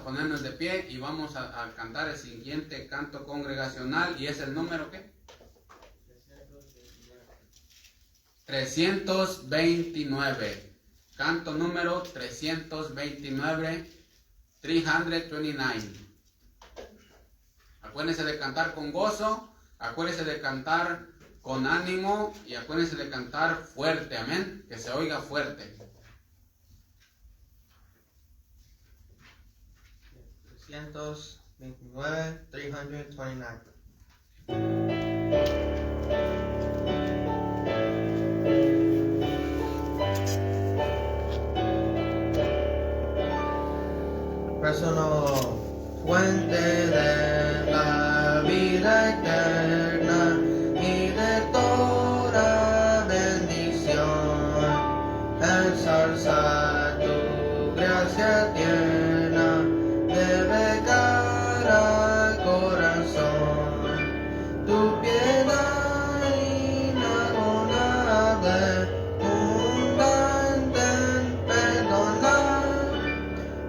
ponernos de pie y vamos a cantar el siguiente canto congregacional. ¿Y es el número qué? 329. Canto número 329. 329. Acuérdense de cantar con gozo, acuérdense de cantar con ánimo y acuérdense de cantar fuerte, amén, que se oiga fuerte. 329, 329. Resono, fuente de la vida eterna y de toda bendición, ensalza tu gracia tierna, debe cara al corazón, tu piedad inagotable, abundante en perdonar,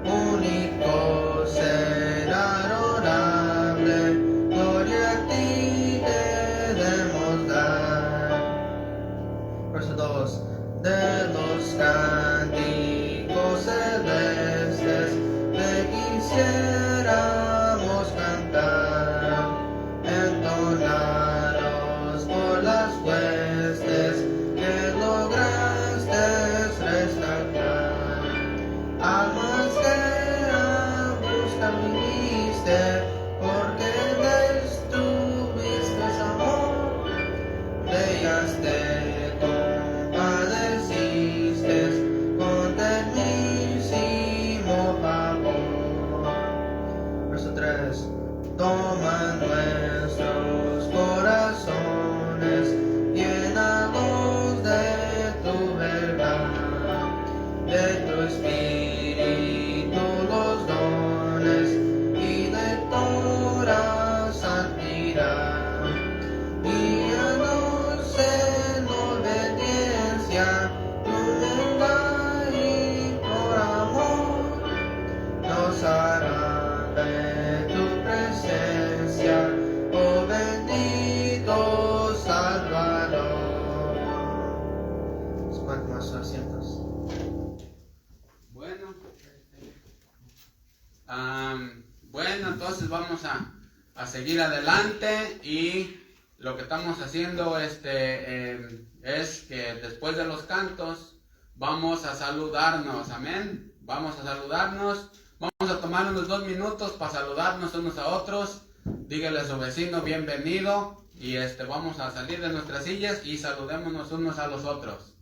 único ser adorable, gloria a ti debemos dar. Verso 2. De los cánticos celestes te quisiéramos cantar, entonados por las huestes que lograste rescatar. Almas que a buscar viniste, porque tuviste amor, de ellas te compadeciste con ternísimo favor. Verso 3. Toma nuestros corazones, llénalos de tu verdad, de tu espíritu los dones y de toda santidad. Guíanos en obediencia, tu humildad y por amor nos harán de tu presencia, oh bendito Salvador. ¿Cuántos más asientos? Bueno, entonces vamos a seguir adelante y lo que estamos haciendo es que después de los cantos vamos a saludarnos, amén. Vamos a saludarnos, vamos a tomar unos 2 minutos para saludarnos unos a otros. Dígale a su vecino bienvenido y vamos a salir de nuestras sillas y saludémonos unos a los otros.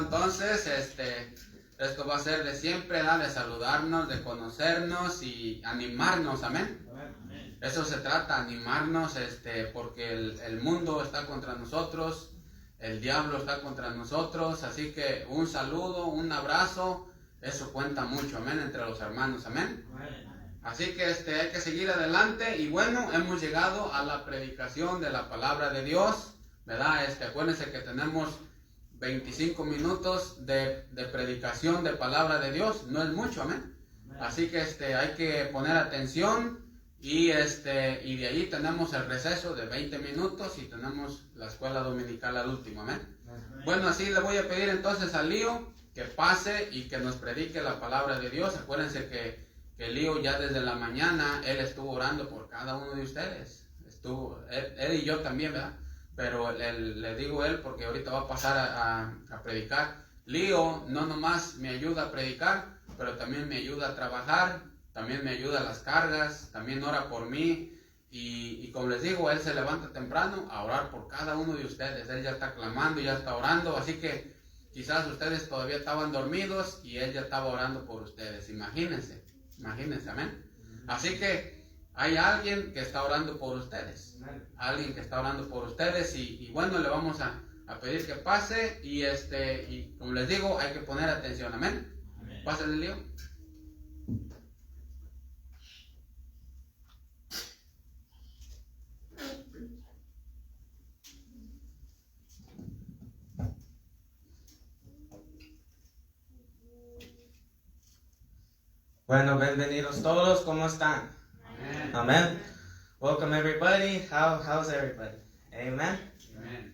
Entonces, esto va a ser de siempre, ¿no? De saludarnos, de conocernos y animarnos, amén. Eso se trata, animarnos, porque el mundo está contra nosotros, el diablo está contra nosotros, así que un saludo, un abrazo, eso cuenta mucho, amén, entre los hermanos, amén. Así que hay que seguir adelante y bueno, hemos llegado a la predicación de la palabra de Dios, ¿verdad? Acuérdense que tenemos 25 minutos de predicación de palabra de Dios, no es mucho, amén. Así que hay que poner atención y de ahí tenemos el receso de 20 minutos y tenemos la escuela dominical al último, amén. Bueno, así le voy a pedir entonces a Lío que pase y que nos predique la palabra de Dios. Acuérdense que Lío ya desde la mañana, él estuvo orando por cada uno de ustedes. Él y yo también, ¿verdad? pero le digo él porque ahorita va a pasar a predicar. Lío no nomás me ayuda a predicar, pero también me ayuda a trabajar, también me ayuda a las cargas, también ora por mí. Y como les digo, él se levanta temprano a orar por cada uno de ustedes. Él ya está clamando, ya está orando, así que quizás ustedes todavía estaban dormidos y él ya estaba orando por ustedes. Imagínense, amén. Así que hay alguien que está orando por ustedes, alguien que está orando por ustedes y bueno, le vamos a pedir que pase y como les digo, hay que poner atención, amén. Pásenle, Lío. Bueno, bienvenidos todos, ¿cómo están? Amén. Amen. Welcome everybody. How's everybody? Amen. Amén.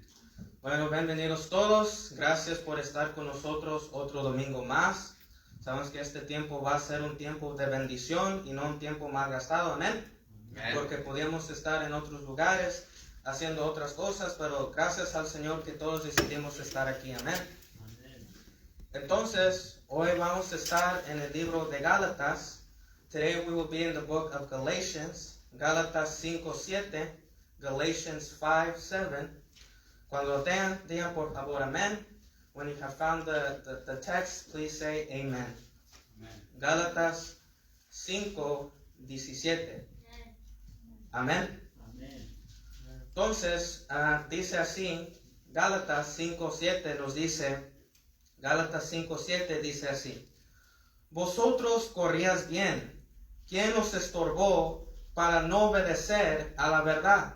Bueno, bienvenidos todos. Gracias por estar con nosotros otro domingo más. Sabemos que este tiempo va a ser un tiempo de bendición y no un tiempo mal gastado. Amén. Porque podíamos estar en otros lugares haciendo otras cosas, pero gracias al Señor que todos decidimos estar aquí. Amén. Entonces, hoy vamos a estar en el libro de Gálatas. Today we will be in the book of Galatians. Gálatas 5:7, Galatians 5:7. Cuando lo tengan, digan por favor amén. When you have found the text, please say amen. Gálatas 5:17. Amén. Entonces, dice así, Gálatas 5:7 nos dice, Gálatas 5:7 dice así: vosotros corríais bien, ¿quién os estorbó para no obedecer a la verdad?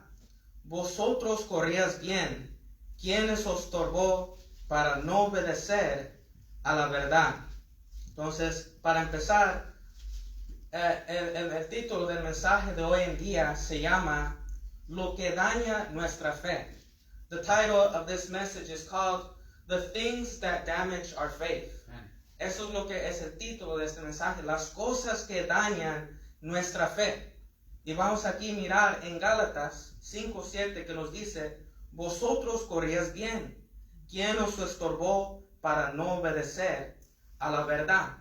Vosotros corríais bien, ¿quién os estorbó para no obedecer a la verdad? Entonces, para empezar, el título del mensaje de hoy en día se llama Lo que daña nuestra fe. The title of this message is called The Things That Damage Our Faith. Eso es lo que es el título de este mensaje, las cosas que dañan nuestra fe. Y vamos aquí a mirar en Gálatas 5:7 que nos dice, vosotros corríais bien, ¿quién os estorbó para no obedecer a la verdad?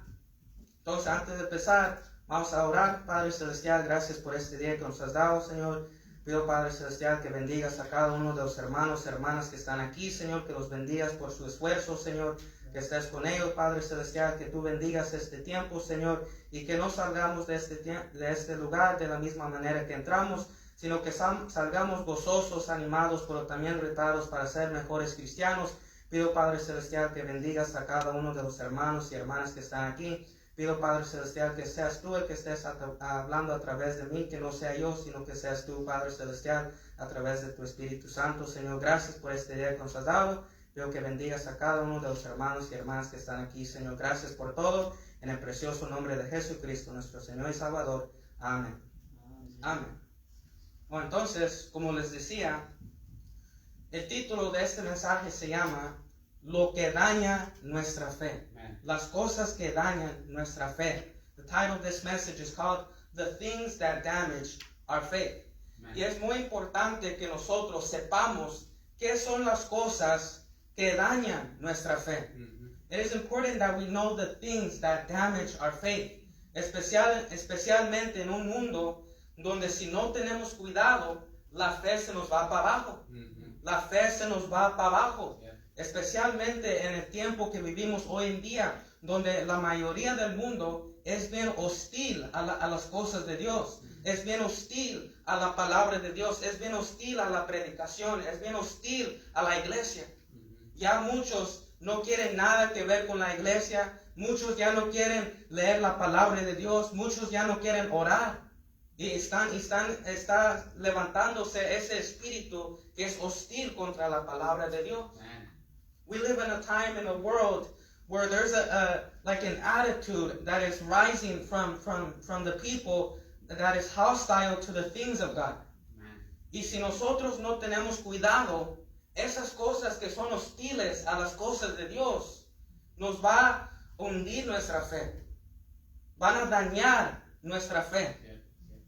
Entonces, antes de empezar, vamos a orar. Padre Celestial, gracias por este día que nos has dado, Señor. Pido, Padre Celestial, que bendigas a cada uno de los hermanos y hermanas que están aquí, Señor, que los bendigas por su esfuerzo, Señor, que estés con ellos, Padre Celestial, que tú bendigas este tiempo, Señor, y que no salgamos de este lugar de la misma manera que entramos, sino que salgamos gozosos, animados, pero también retados para ser mejores cristianos. Pido, Padre Celestial, que bendigas a cada uno de los hermanos y hermanas que están aquí. Pido, Padre Celestial, que seas tú el que estés hablando a través de mí, que no sea yo, sino que seas tú, Padre Celestial, a través de tu Espíritu Santo. Señor, gracias por este día que nos has dado. Pido que bendigas a cada uno de los hermanos y hermanas que están aquí. Señor, gracias por todo. En el precioso nombre de Jesucristo, nuestro Señor y Salvador. Amén. Amén. Bueno, entonces, como les decía, el título de este mensaje se llama Lo que daña nuestra fe. Las cosas que dañan nuestra fe. The title of this message is called The Things That Damage Our Faith. Y es muy importante que nosotros sepamos qué son las cosas que dañan nuestra fe. It is important that we know the things that damage our faith. Especialmente en un mundo donde si no tenemos cuidado, la fe se nos va para abajo. La fe se nos va para abajo. Especialmente en el tiempo que vivimos hoy en día, donde la mayoría del mundo es bien hostil a las cosas de Dios, es bien hostil a la palabra de Dios, es bien hostil a la predicación, es bien hostil a la iglesia. Ya muchos no quieren nada que ver con la iglesia, muchos ya no quieren leer la palabra de Dios, muchos ya no quieren orar. Y está levantándose ese espíritu que es hostil contra la palabra de Dios. We live in a time in a world where there's like an attitude that is rising from the people that is hostile to the things of God. Y si nosotros no tenemos cuidado, esas cosas que son hostiles a las cosas de Dios nos va a hundir nuestra fe. Van a dañar nuestra fe.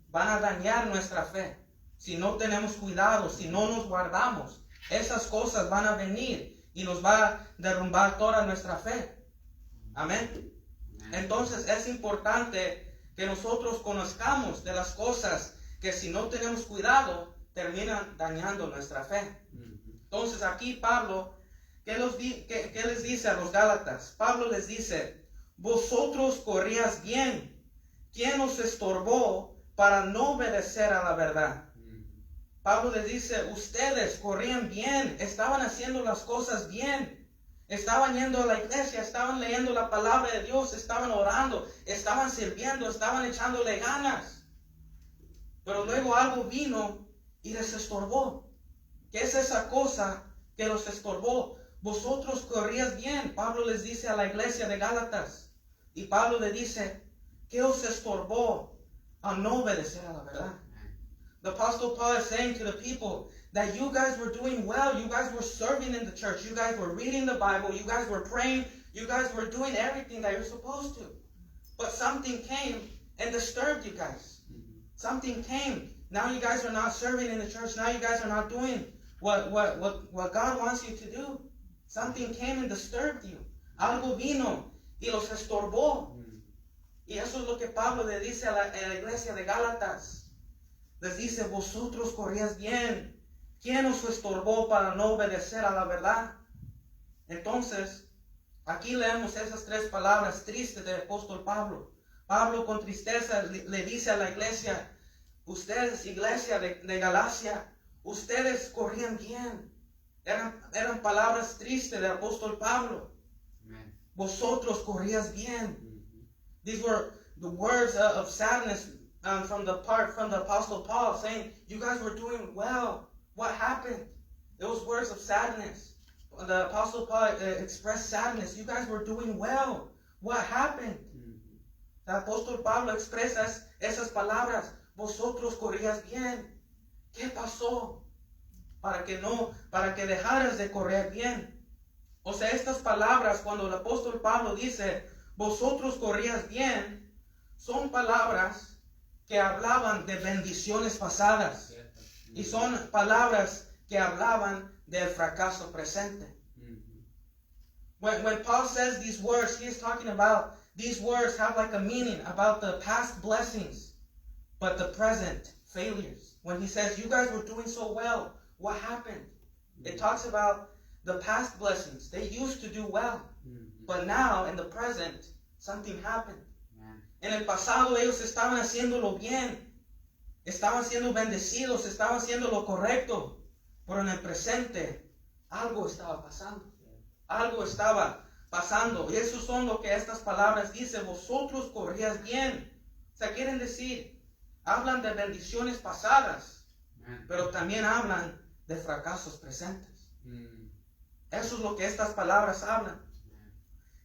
Van a dañar nuestra fe. Si no tenemos cuidado, si no nos guardamos. esas cosas van a venir y nos va a derrumbar toda nuestra fe. Amén. Entonces es importante que nosotros conozcamos de las cosas que si no tenemos cuidado terminan dañando nuestra fe. Entonces aquí Pablo, ¿qué les dice a los Gálatas? Pablo les dice, vosotros corrías bien. ¿Quién os estorbó para no obedecer a la verdad? Pablo les dice, ustedes corrían bien, estaban haciendo las cosas bien, estaban yendo a la iglesia, estaban leyendo la palabra de Dios, estaban orando, estaban sirviendo, estaban echándole ganas. Pero luego algo vino y les estorbó. ¿Qué es esa cosa que los estorbó? Vosotros corrías bien, Pablo les dice a la iglesia de Gálatas. Y Pablo le dice, ¿qué os estorbó a no obedecer a la verdad? The Apostle Paul is saying to the people that you guys were doing well. You guys were serving in the church. You guys were reading the Bible. You guys were praying. You guys were doing everything that you're supposed to. But something came and disturbed you guys. Something came. Now you guys are not serving in the church. Now you guys are not doing what God wants you to do. Something came and disturbed you. Algo vino y los estorbó. Y eso es lo que Pablo le dice a la iglesia de Gálatas. Les dice, vosotros corrías bien. ¿Quién os estorbó para no obedecer a la verdad? Entonces, aquí leemos esas tres palabras tristes del apóstol Pablo. Pablo con tristeza le dice a la iglesia, ustedes, iglesia de Galacia, ustedes corrían bien. Eran palabras tristes del apóstol Pablo. Amen. Vosotros corrías bien. These were the words of sadness from the Apostle Paul saying, you guys were doing well. What happened? It was words of sadness. The Apostle Paul expressed sadness. You guys were doing well. What happened? El apóstol Pablo expresa esas palabras. Vosotros corrías bien. ¿Qué pasó? Para que dejaras de correr bien. O sea, estas palabras, cuando el apóstol Pablo dice, vosotros corrías bien, son palabras que hablaban de bendiciones pasadas. Y son palabras que hablaban del fracaso presente. When Paul says these words, he is talking about, these words have like a meaning about the past blessings, but the present failures. When he says, you guys were doing so well, what happened? It talks about the past blessings. They used to do well, but now in the present, something happened. En el pasado ellos estaban haciéndolo bien, estaban siendo bendecidos, estaban haciendo lo correcto, pero en el presente algo estaba pasando. Algo estaba pasando. Y eso son lo que estas palabras dicen. Vosotros corrías bien. O sea, quieren decir, hablan de bendiciones pasadas, pero también hablan de fracasos presentes. Eso es lo que estas palabras hablan.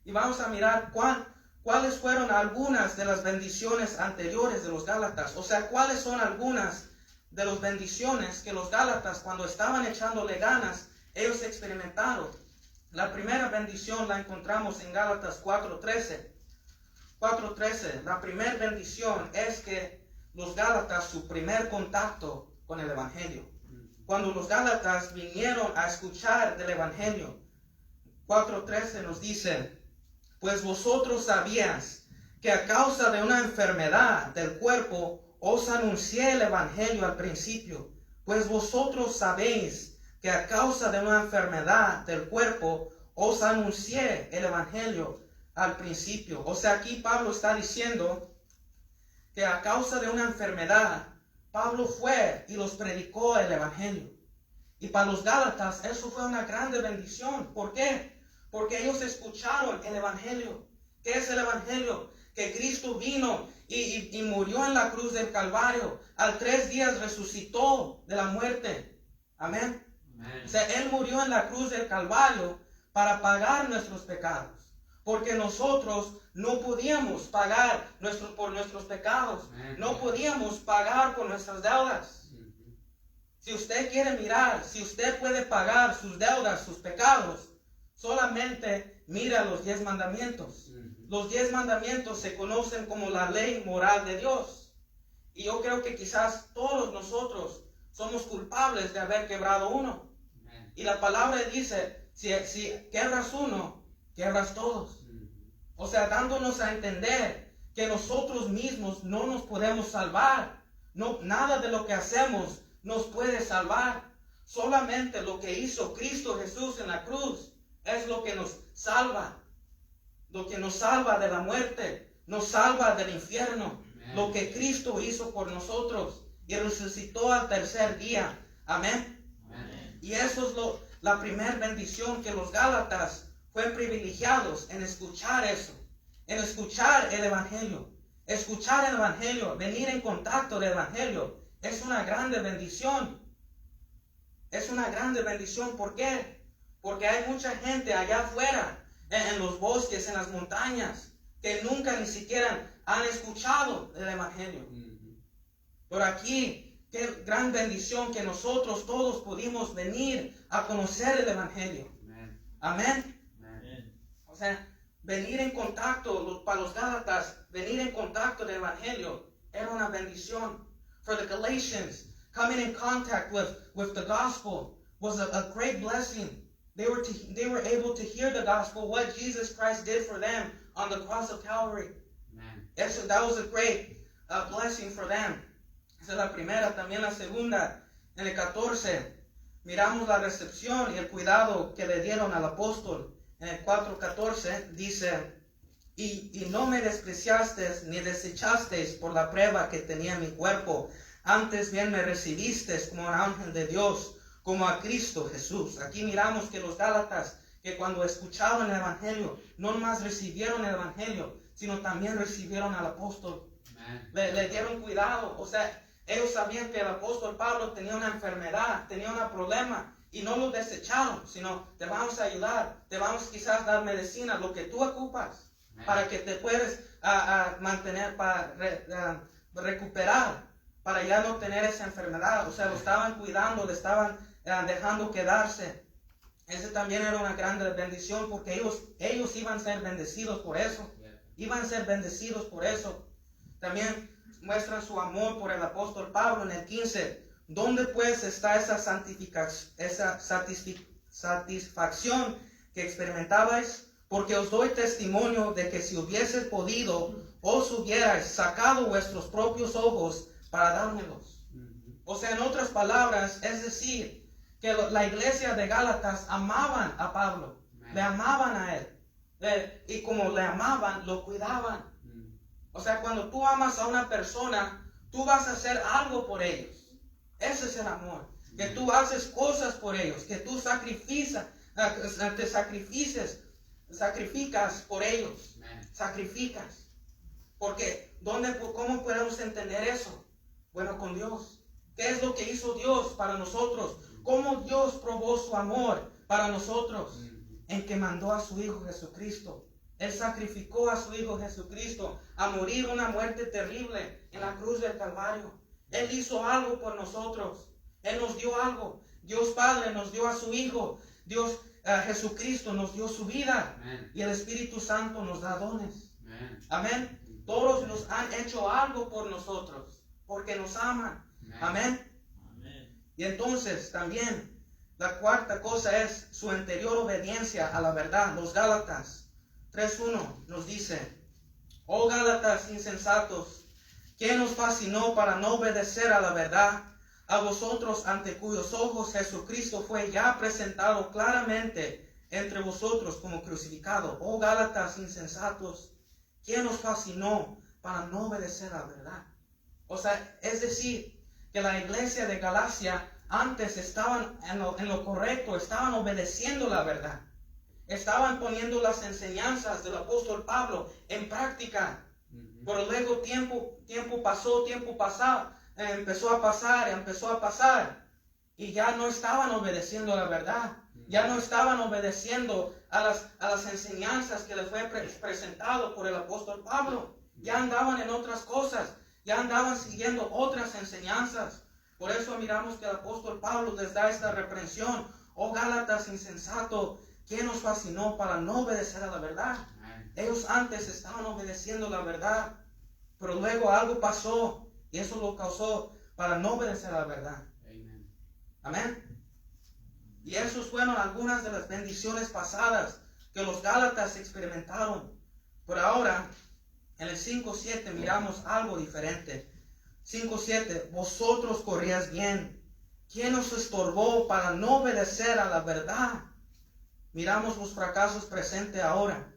Y vamos a mirar cuáles fueron algunas de las bendiciones anteriores de los Gálatas. O sea, cuáles son algunas de las bendiciones que los Gálatas, cuando estaban echándole ganas, ellos experimentaron. La primera bendición la encontramos en Gálatas 4:13. 4:13. La primera bendición es que los Gálatas, su primer contacto con el Evangelio. Cuando los Gálatas vinieron a escuchar del Evangelio, 4:13 nos dice, pues vosotros sabíais que a causa de una enfermedad del cuerpo os anuncié el Evangelio al principio. Pues vosotros sabéis que a causa de una enfermedad del cuerpo os anuncié el Evangelio al principio. O sea, aquí Pablo está diciendo que a causa de una enfermedad, Pablo fue y los predicó el Evangelio. Y para los Gálatas eso fue una grande bendición. ¿Por qué? Porque ellos escucharon el Evangelio. ¿Qué es el Evangelio? Que Cristo vino y murió en la cruz del Calvario. Al 3 días resucitó de la muerte. Amén. O sea, Él murió en la cruz del Calvario para pagar nuestros pecados. Porque nosotros no podíamos pagar por nuestros pecados. No podíamos pagar por nuestras deudas. Si usted quiere mirar, si usted puede pagar sus deudas, sus pecados, solamente mira los 10 mandamientos. Los 10 mandamientos se conocen como la ley moral de Dios. Y yo creo que quizás todos nosotros somos culpables de haber quebrado uno. Y la palabra dice, si quebras uno, quebras todos. O sea, dándonos a entender que nosotros mismos no nos podemos salvar. No, nada de lo que hacemos nos puede salvar. Solamente lo que hizo Cristo Jesús en la cruz es lo que nos salva. Lo que nos salva de la muerte, nos salva del infierno. Amén. Lo que Cristo hizo por nosotros y resucitó al tercer día. Amén. Amén. Y eso es la primera bendición, que los Gálatas fueron privilegiados en escuchar eso, en escuchar el Evangelio. Escuchar el Evangelio, venir en contacto del Evangelio, es una grande bendición. Es una grande bendición. ¿Por qué? Porque hay mucha gente allá afuera, en los bosques, en las montañas, que nunca ni siquiera han escuchado el Evangelio. Pero aquí, qué gran bendición que nosotros todos pudimos venir a conocer el Evangelio. Amén. Amén. O sea, venir en contacto, para los Gálatas, venir en contacto del Evangelio era una bendición. For the Galatians, coming in contact with the gospel was a great blessing. They were able to hear the gospel, what Jesus Christ did for them on the cross of Calvary. That was a great blessing for them. Esa es la primera. También la segunda, en el 14, miramos la recepción y el cuidado que le dieron al apóstol. En el 4:14 dice, y no me despreciasteis ni desechasteis por la prueba que tenía en mi cuerpo, antes bien me recibisteis como un ángel de Dios, como a Cristo Jesús. Aquí miramos que los Gálatas, que cuando escuchaban el Evangelio, no más recibieron el Evangelio, sino también recibieron al apóstol. Le dieron cuidado. O sea, ellos sabían que el apóstol Pablo tenía una enfermedad, tenía un problema, y no lo desecharon, sino te vamos a ayudar, te vamos quizás dar medicina, lo que tú ocupas, para que te puedas mantener, para recuperar, para ya no tener esa enfermedad. O sea, lo estaban cuidando, le estaban dejando quedarse. Ese también era una gran bendición, porque ellos iban a ser bendecidos por eso. Iban a ser bendecidos por eso. También muestran su amor por el apóstol Pablo en el 15. ¿Dónde pues está esa satisfacción que experimentabais? Porque os doy testimonio de que si hubieses podido, os hubierais sacado vuestros propios ojos para dármelos. O sea, en otras palabras, es decir, que la iglesia de Gálatas amaban a Pablo, le amaban a él, y como le amaban, lo cuidaban. O sea, cuando tú amas a una persona, tú vas a hacer algo por ellos. Ese es el amor, que tú haces cosas por ellos, que tú sacrificas por ellos, sacrificas. Porque, ¿cómo podemos entender eso? Bueno, con Dios. ¿Qué es lo que hizo Dios para nosotros? ¿Cómo Dios probó su amor para nosotros? En que mandó a su Hijo Jesucristo. Él sacrificó a su Hijo Jesucristo a morir una muerte terrible en la cruz del Calvario. Él hizo algo por nosotros. Él nos dio algo. Dios Padre nos dio a su Hijo. Dios Jesucristo nos dio su vida. Amén. Y el Espíritu Santo nos da dones. Amén. Amén. Todos nos han hecho algo por nosotros, porque nos aman. Amén. Amén. Y entonces también la cuarta cosa es su anterior obediencia a la verdad. Los Gálatas 3:1 nos dice: oh Gálatas insensatos, ¿quién os fascinó para no obedecer a la verdad? A vosotros, ante cuyos ojos Jesucristo fue ya presentado claramente entre vosotros como crucificado. Oh Gálatas insensatos, ¿quién os fascinó para no obedecer a la verdad? O sea, es decir, que la iglesia de Galacia antes estaban en lo correcto, estaban obedeciendo la verdad. Estaban poniendo las enseñanzas del apóstol Pablo en práctica. Pero luego tiempo pasó, empezó a pasar, y ya no estaban obedeciendo la verdad. Ya no estaban obedeciendo a las enseñanzas que les fue presentado por el apóstol Pablo. Ya andaban en otras cosas, ya andaban siguiendo otras enseñanzas. Por eso miramos que el apóstol Pablo les da esta reprensión: oh Gálatas insensato, ¿quién os fascinó para no obedecer a la verdad? Ellos antes estaban obedeciendo la verdad, pero luego algo pasó y eso lo causó para no obedecer a la verdad. Amén. Y esos fueron algunas de las bendiciones pasadas que los Gálatas experimentaron. Pero ahora, en el 5:7 miramos algo diferente. 5:7, vosotros corríais bien. ¿Quién os estorbó para no obedecer a la verdad? Miramos los fracasos presentes ahora.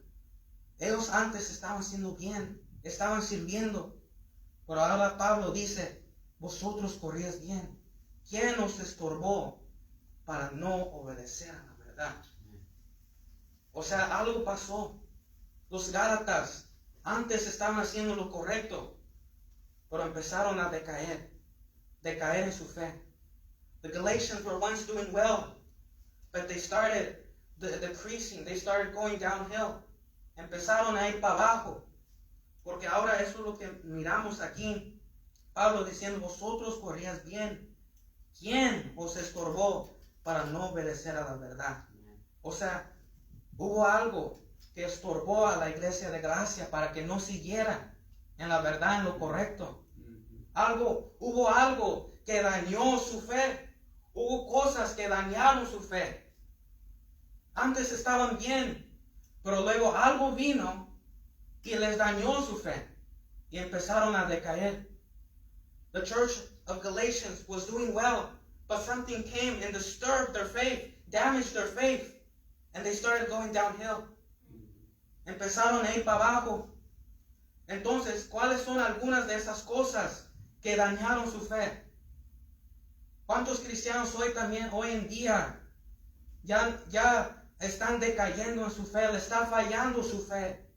Ellos antes estaban haciendo bien, estaban sirviendo. Pero ahora Pablo dice, vosotros corríais bien. ¿Quién os estorbó para no obedecer a la verdad? O sea, algo pasó. Los Gálatas antes estaban haciendo lo correcto, pero empezaron a decaer en su fe. The Galatians were once doing well, but they started decreasing, they started going downhill. Empezaron a ir para abajo, porque ahora eso es lo que miramos aquí. Pablo diciendo, vosotros corríais bien. ¿Quién os estorbó para no obedecer a la verdad? O sea, hubo algo que estorbó a la iglesia de Galacia para que no siguiera en la verdad, en lo correcto. Hubo algo que dañó su fe. Hubo cosas que dañaron su fe. Antes estaban bien, pero luego algo vino y les dañó su fe y empezaron a decaer. The church of Galatians was doing well, but something came and disturbed their faith, damaged their faith, and they started going downhill. Empezaron a ir para abajo. Entonces, ¿cuáles son algunas de esas cosas que dañaron su fe? ¿Cuántos cristianos hoy en día ya están decayendo en su fe, le está fallando su fe?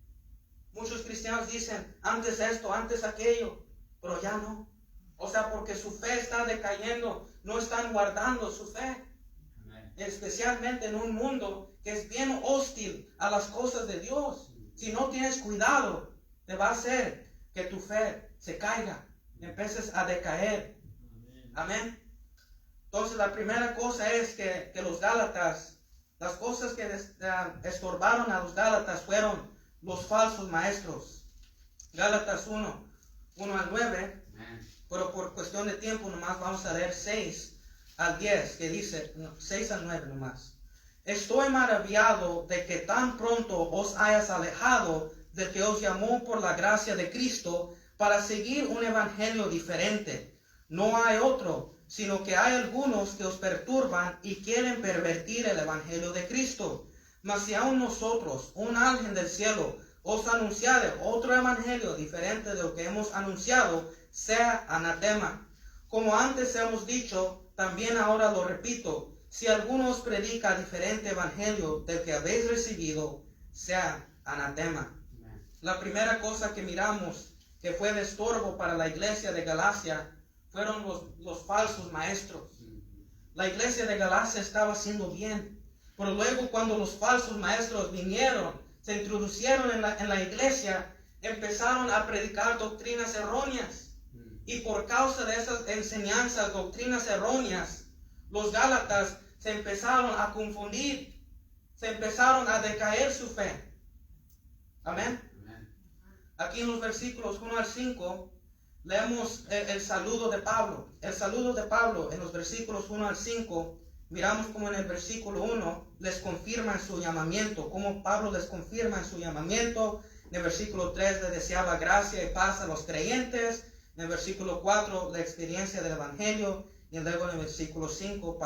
Muchos cristianos dicen, antes esto, antes aquello, pero ya no. O sea, porque su fe está decayendo, no están guardando su fe. Amen. Especialmente en un mundo que es bien hostil a las cosas de Dios. Si no tienes cuidado, te va a hacer que tu fe se caiga, empieces a decaer. Amén. Entonces la primera cosa es que los Gálatas, las cosas que estorbaron a los Gálatas fueron los falsos maestros. Gálatas 1:1-9, pero por cuestión de tiempo nomás vamos a leer 6-10, que dice, 6-9 nomás. Estoy maravillado de que tan pronto os hayas alejado del que os llamó por la gracia de Cristo para seguir un evangelio diferente. No hay otro, sino que hay algunos que os perturban y quieren pervertir el evangelio de Cristo. Mas si aún nosotros, un ángel del cielo, os anunciare otro evangelio diferente de lo que hemos anunciado, sea anatema. Como antes hemos dicho, también ahora lo repito, si alguno os predica diferente evangelio del que habéis recibido, sea anatema. La primera cosa que miramos que fue de estorbo para la iglesia de Galacia fueron los falsos maestros. La iglesia de Galacia estaba haciendo bien, pero luego cuando los falsos maestros vinieron, se introducieron en la iglesia, empezaron a predicar doctrinas erróneas. Y por causa de esas enseñanzas, doctrinas erróneas, los Gálatas se empezaron a confundir, se empezaron a decaer su fe. Amén. Aquí en los versículos 1-5 leemos el saludo de Pablo. El saludo de Pablo en los versículos 1-5, miramos como en el versículo 1 les confirma en su llamamiento, como Pablo les confirma en su llamamiento. En el versículo 3 le deseaba gracia y paz a los creyentes. En el versículo 4 la experiencia del evangelio. Y luego en el versículo 5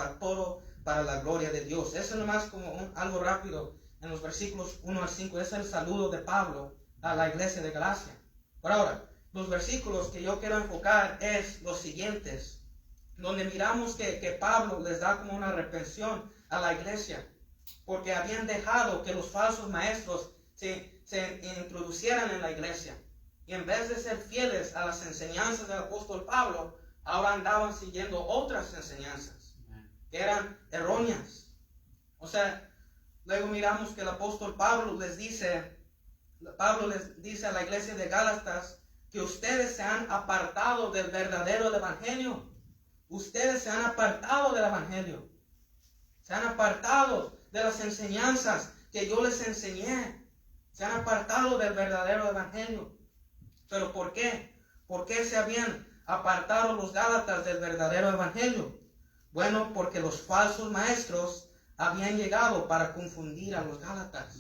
para la gloria de Dios. Eso nomás como algo rápido en los versículos 1-5. Es el saludo de Pablo a la iglesia de Galacia. Por ahora, los versículos que yo quiero enfocar es los siguientes, donde miramos que Pablo les da como una reprensión a la iglesia, porque habían dejado que los falsos maestros se introducieran en la iglesia, y en vez de ser fieles a las enseñanzas del apóstol Pablo, ahora andaban siguiendo otras enseñanzas que eran erróneas. O sea, luego miramos que el apóstol Pablo les dice a la iglesia de Gálatas que ustedes se han apartado del verdadero evangelio. Ustedes se han apartado del evangelio. Se han apartado de las enseñanzas que yo les enseñé. Se han apartado del verdadero evangelio. ¿Pero por qué? ¿Por qué se habían apartado los Gálatas del verdadero evangelio? Bueno, porque los falsos maestros habían llegado para confundir a los Gálatas.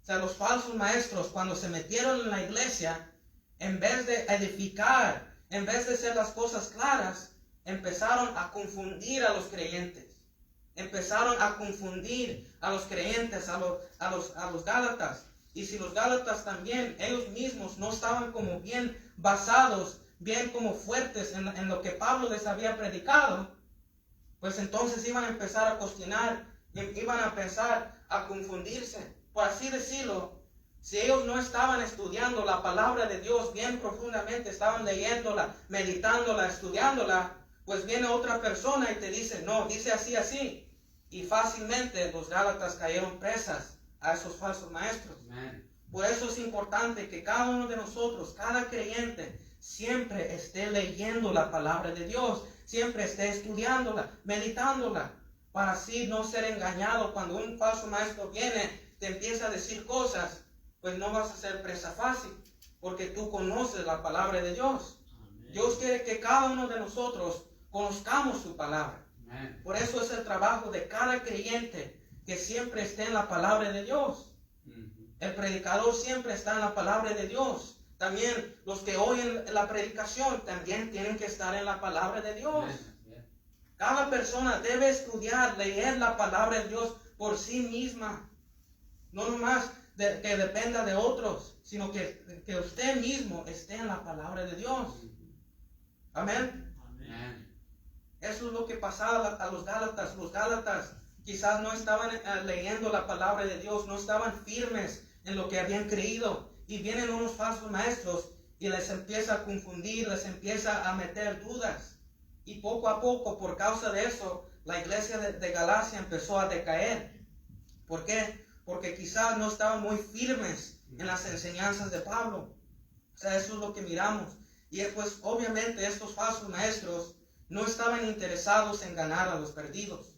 O sea, los falsos maestros, cuando se metieron en la iglesia, en vez de edificar, en vez de hacer las cosas claras, empezaron a confundir a los creyentes. Empezaron a confundir a los creyentes, a los Gálatas. Y si los Gálatas también, ellos mismos no estaban como bien basados, bien como fuertes en lo que Pablo les había predicado, pues entonces iban a empezar a cuestionar, iban a empezar a confundirse. Por así decirlo, si ellos no estaban estudiando la palabra de Dios bien profundamente, estaban leyéndola, meditándola, estudiándola, pues viene otra persona y te dice, no, dice así, así. Y fácilmente los Gálatas cayeron presas a esos falsos maestros. Amen. Por eso es importante que cada uno de nosotros, cada creyente, siempre esté leyendo la palabra de Dios, siempre esté estudiándola, meditándola, para así no ser engañado. Cuando un falso maestro viene, te empieza a decir cosas, pues no vas a ser presa fácil, porque tú conoces la palabra de Dios. Amen. Dios quiere que cada uno de nosotros conozcamos su palabra. Amen. Por eso es el trabajo de cada creyente, que siempre esté en la palabra de Dios. El predicador siempre está en la palabra de Dios. También los que oyen la predicación también tienen que estar en la palabra de Dios. Amen. Cada persona debe estudiar, leer la palabra de Dios por sí misma. No nomás que dependa de otros, sino que usted mismo esté en la palabra de Dios. Amén. Amen. Eso es lo que pasaba a los Gálatas. Los Gálatas quizás no estaban leyendo la palabra de Dios, no estaban firmes en lo que habían creído. Y vienen unos falsos maestros y les empieza a confundir, les empieza a meter dudas. Y poco a poco, por causa de eso, la iglesia de Galacia empezó a decaer. ¿Por qué? Porque quizás no estaban muy firmes en las enseñanzas de Pablo. O sea, eso es lo que miramos. Y pues obviamente estos falsos maestros no estaban interesados en ganar a los perdidos.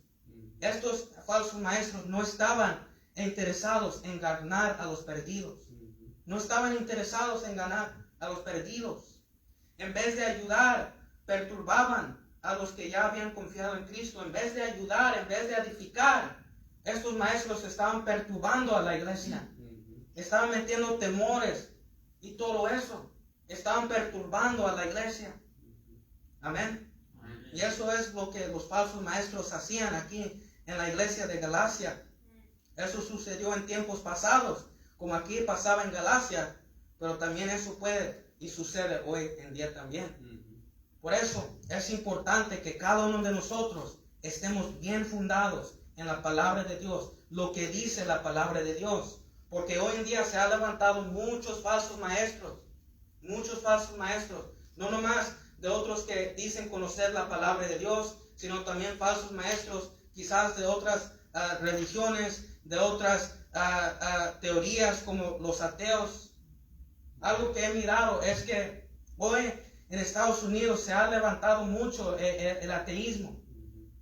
Estos falsos maestros no estaban interesados en ganar a los perdidos. No estaban interesados en ganar a los perdidos. En vez de ayudar, perturbaban a los que ya habían confiado en Cristo. En vez de ayudar, en vez de edificar, estos maestros estaban perturbando a la iglesia. Estaban metiendo temores y todo eso. Estaban perturbando a la iglesia. Amén. Y eso es lo que los falsos maestros hacían aquí en la iglesia de Galacia. Eso sucedió en tiempos pasados, como aquí pasaba en Galacia, pero también eso puede y sucede hoy en día también. Por eso es importante que cada uno de nosotros estemos bien fundados en la palabra de Dios, lo que dice la palabra de Dios, porque hoy en día se han levantado muchos falsos maestros, no nomás de otros que dicen conocer la palabra de Dios, sino también falsos maestros quizás de otras religiones, de otras teorías como los ateos. Algo que he mirado es que hoy en Estados Unidos se ha levantado mucho el ateísmo.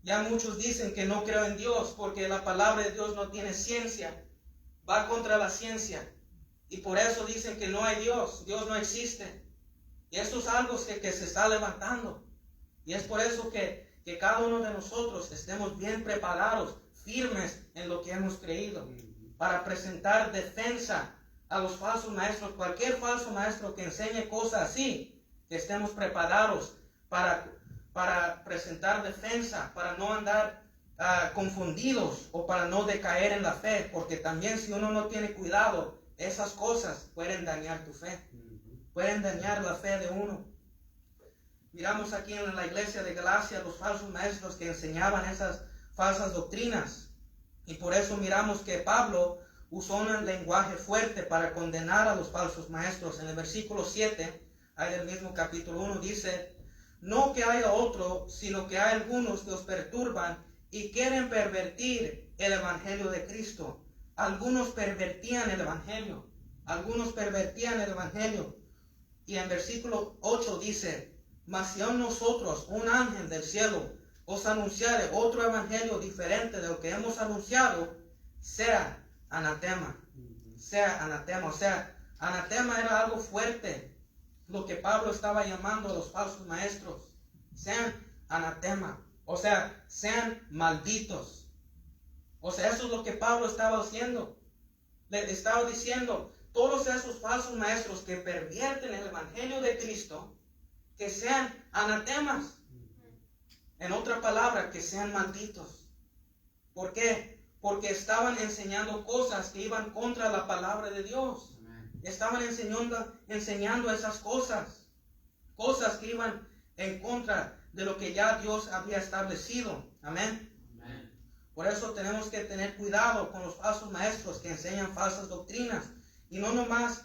Ya muchos dicen que no creo en Dios porque la palabra de Dios no tiene ciencia, va contra la ciencia, y por eso dicen que no hay Dios, Dios no existe. Y esto es algo que se está levantando, y es por eso que cada uno de nosotros estemos bien preparados, firmes en lo que hemos creído, para presentar defensa a los falsos maestros. Cualquier falso maestro que enseñe cosas así, que estemos preparados para presentar defensa, para no andar confundidos o para no decaer en la fe, porque también si uno no tiene cuidado, esas cosas pueden dañar tu fe, pueden dañar la fe de uno. Miramos aquí en la iglesia de Galacia los falsos maestros que enseñaban esas falsas doctrinas, y por eso miramos que Pablo usó un lenguaje fuerte para condenar a los falsos maestros. En el versículo 7, ahí del mismo capítulo 1, dice: no que haya otro, sino que hay algunos que os perturban y quieren pervertir el evangelio de Cristo. Algunos pervertían el evangelio. Y en versículo 8 dice: mas si a nosotros un ángel del cielo os anunciare otro evangelio diferente de lo que hemos anunciado, sea anatema. O sea, anatema era algo fuerte, lo que Pablo estaba llamando a los falsos maestros. Sean anatema, o sea, sean malditos. O sea, eso es lo que Pablo estaba haciendo. Le estaba diciendo, todos esos falsos maestros que pervierten el evangelio de Cristo, que sean anatemas. En otra palabra, que sean malditos. ¿Por qué? Porque estaban enseñando cosas que iban contra la palabra de Dios. Estaban enseñando esas cosas. Cosas que iban en contra de lo que ya Dios había establecido. Amén. Por eso tenemos que tener cuidado con los falsos maestros que enseñan falsas doctrinas. Y no nomás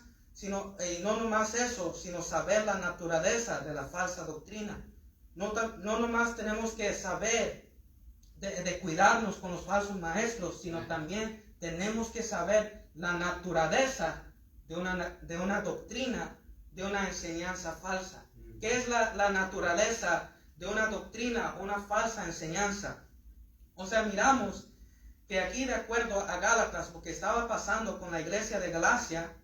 eso, sino saber la naturaleza de la falsa doctrina. No nomás tenemos que saber de cuidarnos con los falsos maestros, sino también tenemos que saber la naturaleza de una doctrina, de una enseñanza falsa. ¿Qué es la naturaleza de una doctrina, una falsa enseñanza? O sea, miramos que aquí, de acuerdo a Gálatas, lo que estaba pasando con la iglesia de Galacia,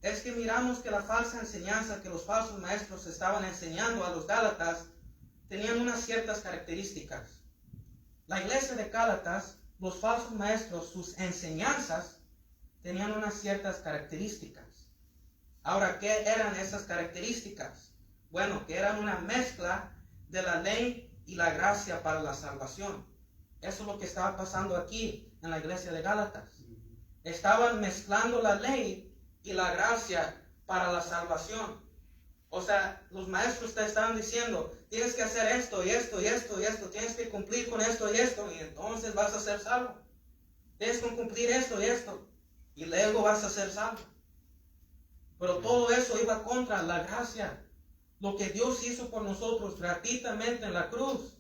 es que miramos que la falsa enseñanza que los falsos maestros estaban enseñando a los Gálatas tenían unas ciertas características. La iglesia de Gálatas, los falsos maestros, sus enseñanzas tenían unas ciertas características. Ahora, ¿qué eran esas características? Bueno, que eran una mezcla de la ley y la gracia para la salvación. Eso es lo que estaba pasando aquí en la iglesia de Gálatas. Estaban mezclando la ley y la gracia para la salvación. O sea, los maestros te estaban diciendo, tienes que hacer esto y esto y esto y esto, tienes que cumplir con esto y esto, y entonces vas a ser salvo. Tienes que cumplir esto y esto, y luego vas a ser salvo. Pero todo eso iba contra la gracia, lo que Dios hizo por nosotros gratuitamente en la cruz,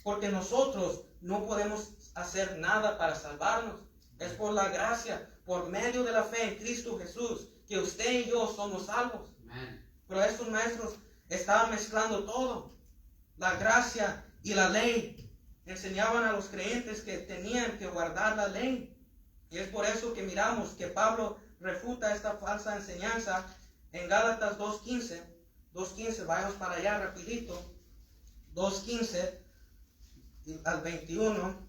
porque nosotros no podemos hacer nada para salvarnos. Es por la gracia, por medio de la fe en Cristo Jesús, que usted y yo somos salvos. Amén. Pero estos maestros estaban mezclando todo, la gracia y la ley. Enseñaban a los creyentes que tenían que guardar la ley. Y es por eso que miramos que Pablo refuta esta falsa enseñanza en Gálatas 2:15. 2:15, vayamos para allá rapidito. 2:15 al 21.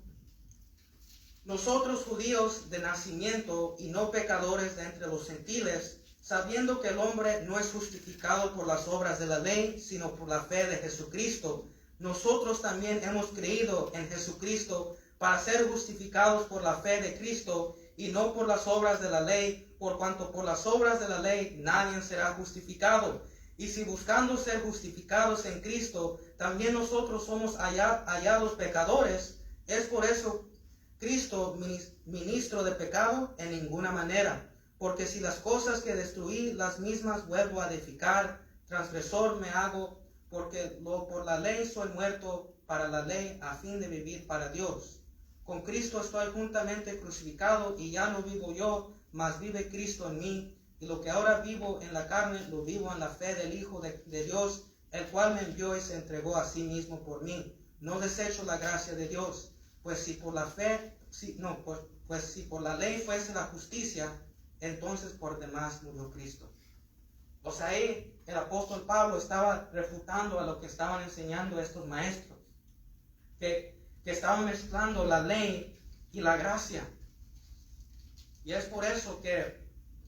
Nosotros judíos de nacimiento y no pecadores de entre los gentiles, sabiendo que el hombre no es justificado por las obras de la ley, sino por la fe de Jesucristo, nosotros también hemos creído en Jesucristo para ser justificados por la fe de Cristo y no por las obras de la ley, por cuanto por las obras de la ley nadie será justificado. Y si buscando ser justificados en Cristo, también nosotros somos hallados pecadores, es por eso Cristo ministro de pecado en ninguna manera. Porque si las cosas que destruí, las mismas vuelvo a edificar, transgresor me hago, porque por la ley soy muerto para la ley, a fin de vivir para Dios. Con Cristo estoy juntamente crucificado, y ya no vivo yo, mas vive Cristo en mí. Y lo que ahora vivo en la carne, lo vivo en la fe del Hijo de Dios, el cual me envió y se entregó a sí mismo por mí. No desecho la gracia de Dios, pues si por la ley fuese la justicia, entonces por demás murió Cristo. O sea, ahí el apóstol Pablo estaba refutando a lo que estaban enseñando estos maestros, que estaban mezclando la ley y la gracia. Y es por eso que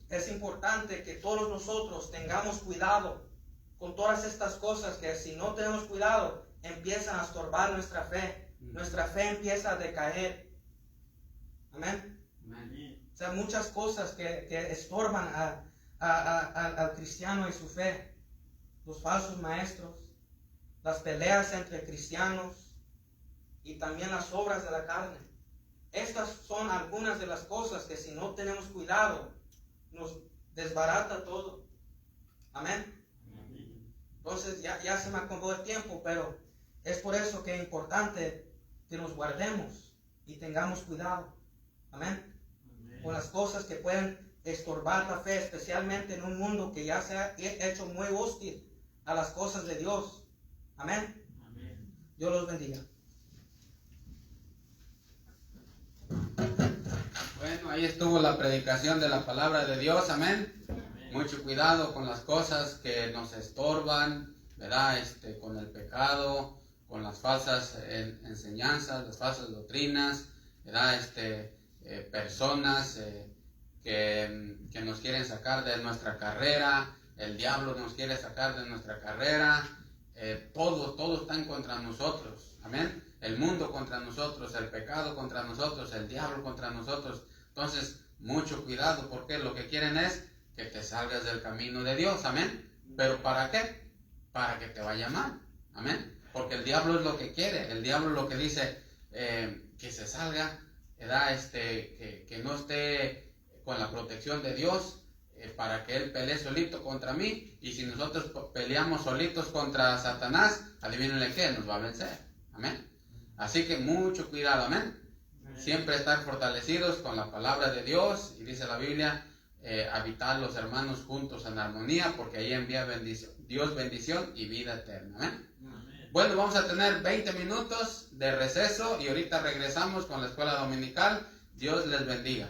es importante que todos nosotros tengamos cuidado con todas estas cosas, que si no tenemos cuidado, empiezan a estorbar nuestra fe. Nuestra fe empieza a decaer. Amén. O sea, muchas cosas que estorban al cristiano y su fe. Los falsos maestros, las peleas entre cristianos y también las obras de la carne. Estas son algunas de las cosas que si no tenemos cuidado, nos desbarata todo. Amén. Entonces ya se me acabó el tiempo, pero es por eso que es importante que nos guardemos y tengamos cuidado. Amén. Con las cosas que pueden estorbar la fe, especialmente en un mundo que ya se ha hecho muy hostil a las cosas de Dios. Amén. Dios los bendiga. Bueno, ahí estuvo la predicación de la palabra de Dios. Amén. Mucho cuidado con las cosas que nos estorban, ¿verdad? Con el pecado, con las falsas enseñanzas, las falsas doctrinas. ¿verdad? Personas que nos quieren sacar de nuestra carrera, el diablo nos quiere sacar de nuestra carrera, todo está en contra de nosotros, amén. El mundo contra nosotros, el pecado contra nosotros, el diablo contra nosotros. Entonces, mucho cuidado, porque lo que quieren es que te salgas del camino de Dios, amén. ¿Pero para qué? Para que te vaya mal, amén. Porque el diablo es lo que quiere, el diablo es lo que dice, que se salga, ¿verdad? Que no esté con la protección de Dios, para que él pelee solito contra mí. Y si nosotros peleamos solitos contra Satanás, adivínenle qué, nos va a vencer, amén. Así que mucho cuidado, amén. Siempre estar fortalecidos con la palabra de Dios, y dice la Biblia, habitar los hermanos juntos en armonía, porque ahí envía Dios bendición y vida eterna, amén. Bueno, vamos a tener 20 minutos de receso y ahorita regresamos con la escuela dominical. Dios les bendiga.